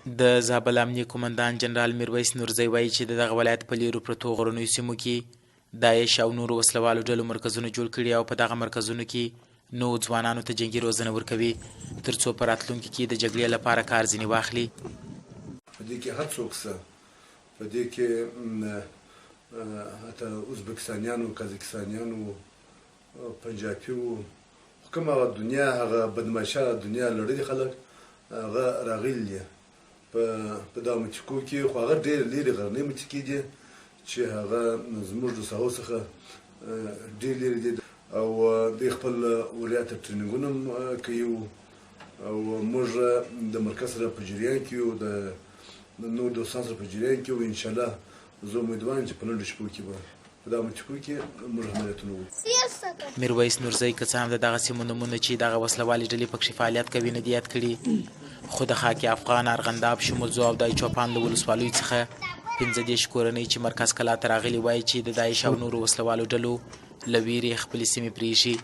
د زابل امنیه قومندان جنرال میرویس نورزی وایي چې د دغه ولایت په لیرو پرتو غرنیو سیمو کې داعش او نورو وسلوالو ډلو مرکزونه جوړ کړي او په دغه مرکزونو کې نو ځوانانو ته جنګي روزنه ورکوي تر څو په راتلونکي کې د جګړې لپاره کار ځینې واخلي. په دې کې هر څوک څه په دې کې حتی ازبکستانیانو، قزاقستانیانو، پنجابیو، کومه دنیا هغه بدمعشه دنیا لړلي خلک هغه راغلي دي په دغه متیکو کې، خو هغه ډېر لرې غرنۍ متیکې دي چې هغه زموږ د ساحو څخه ډېر لرې دي او دوی خپل ولایت ته ټریننګونه هم کوي او موږ د مرکز سره په جریان کې یو، د نور دوستانو سره په جریان کې یو. انشاءالله زه امیدوار یم چې په لنډو شپو کې به په دغه متیکو کې موږ عملیاتونه وکړو. میرویس نورزی که څه هم د دغه سیمو نومونه چې دغه وسلوالې ډلې پکښې فعالیت کوي نه دي یاد کړي، خو د خاک افغان، ارغنداب، شمولزو او دای چوپان له ولسوالیو څخه 15 کورنۍ چې مرکز کلا ته راغلي وایي چې د داعش او نورو وسلوالو ډلو له ویرې خپلې سیمې پرېږي.